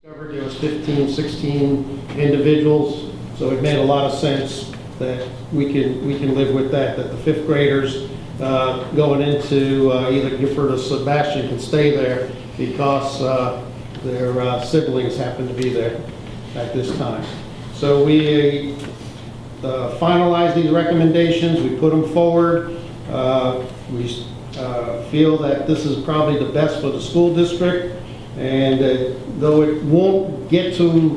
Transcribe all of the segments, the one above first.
There was 15, 16 individuals, so it made a lot of sense that we can live with that the fifth graders going into either Gifford or Sebastian can stay there because their siblings happen to be there at this time. So we finalized these recommendations, we put them forward. We feel that this is probably the best for the school district, and though it won't get to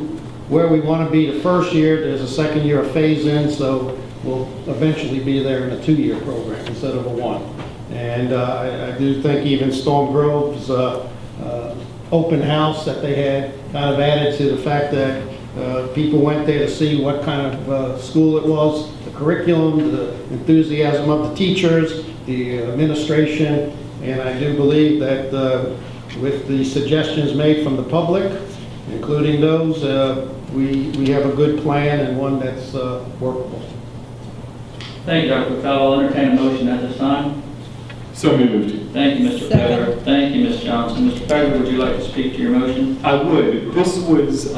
where we want to be the first year, there's a second year of phase-in, so we'll eventually be there in a 2-year program instead of a 1. And I do think even Storm Grove's open house that they had kind of added to the fact that people went there to see what kind of school it was, the curriculum, the enthusiasm of the teachers, the administration, and I do believe that with the suggestions made from the public, including those, we have a good plan and one that's workable. Thank you, Dr. McFell. I'll entertain a motion at this time. So moved. Thank you, Mr. Pegler. Thank you, Ms. Johnson. Mr. Pegler, would you like to speak to your motion? I would. This was,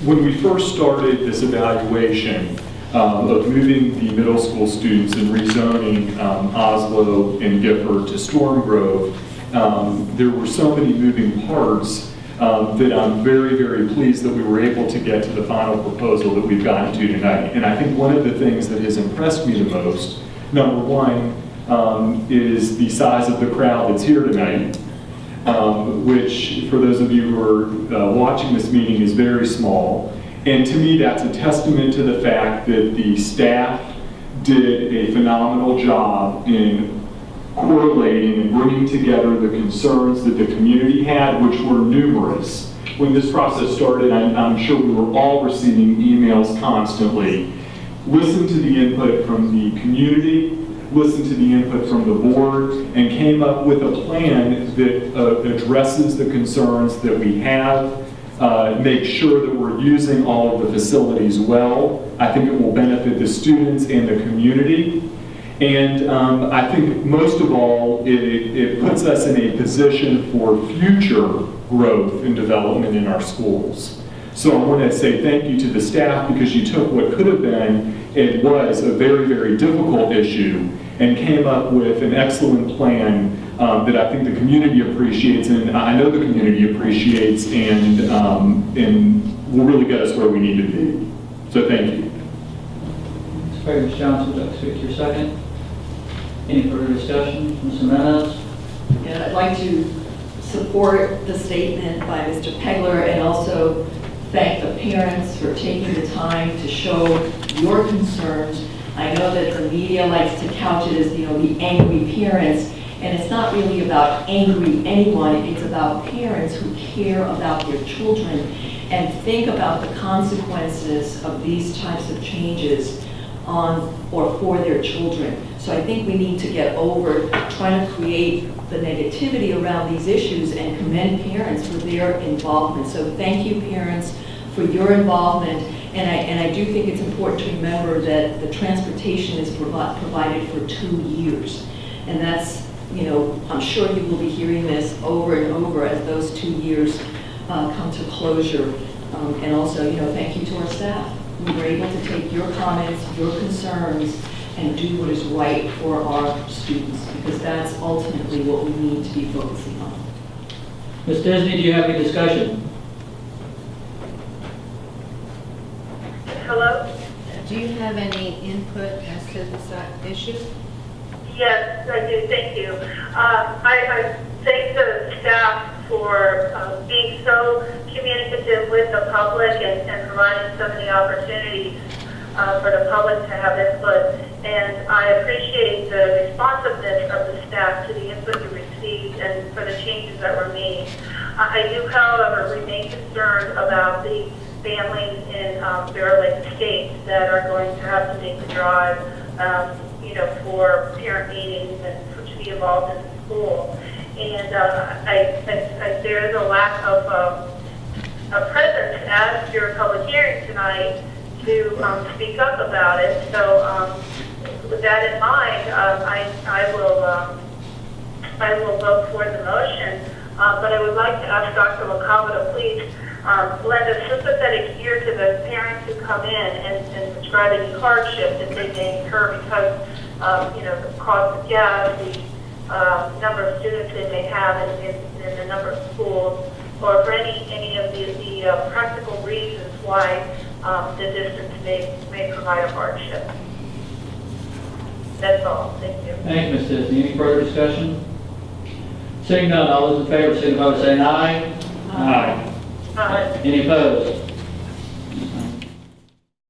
when we first started this evaluation of moving the middle school students and rezoning Oslo and Gifford to Storm Grove, there were so many moving parts that I'm very, very pleased that we were able to get to the final proposal that we've gotten to tonight. And I think one of the things that has impressed me the most, number one, is the size of the crowd that's here tonight, which for those of you who are watching this meeting is very small. And to me, that's a testament to the fact that the staff did a phenomenal job in correlating and bringing together the concerns that the community had, which were numerous. When this process started, I'm sure we were all receiving emails constantly. Listen to the input from the community, listen to the input from the board, and came up with a plan that addresses the concerns that we have, make sure that we're using all of the facilities well. I think it will benefit the students and the community. And I think most of all, it puts us in a position for future growth and development in our schools. So I want to say thank you to the staff because you took what could have been, it was a very, very difficult issue and came up with an excellent plan that I think the community appreciates, and I know the community appreciates, and will really get us where we need to be. So thank you. Mr. Pegler, Ms. Johnson, would you like to speak to your second? Any further discussion? Mr. Meadows? And I'd like to support the statement by Mr. Pegler and also thank the parents for taking the time to show your concerns. I know that the media likes to couch it as, the angry parents, and it's not really about angry anyone. It's about parents who care about their children and think about the consequences of these types of changes on or for their children. So I think we need to get over trying to create the negativity around these issues and commend parents for their involvement. So thank you, parents, for your involvement. And I do think it's important to remember that the transportation is provided for 2 years. And that's, I'm sure you will be hearing this over and over as those 2 years come to closure. And also, thank you to our staff. We were able to take your comments, your concerns, and do what is right for our students, because that's ultimately what we need to be focusing on. Ms. Disney, do you have any discussion? Hello? Do you have any input as to this issue? Yes, I do. Thank you. I thank the staff for being so communicative with the public and providing so many opportunities for the public to have input. And I appreciate the responsiveness of the staff to the input you received and for the changes that were made. I do, however, remain concerned about the families in Bear Lake Estates that are going to have to make the drive, for parent meetings and to be involved in the school. And there is a lack of a presence at your public hearing tonight to speak up about it. So with that in mind, I will vote for the motion. But I would like to ask Dr. LaCava to please lend a sympathetic ear to the parents who come in and describe any hardship that they may incur because of, the cost of gas, the number of students they may have in the number of schools, or for any of the practical reasons why the distance may provide a hardship. That's all. Thank you. Thank you, Ms. Disney. Any further discussion? Seeing none, all those in favor signify by saying aye. Aye. Uh, Any opposed?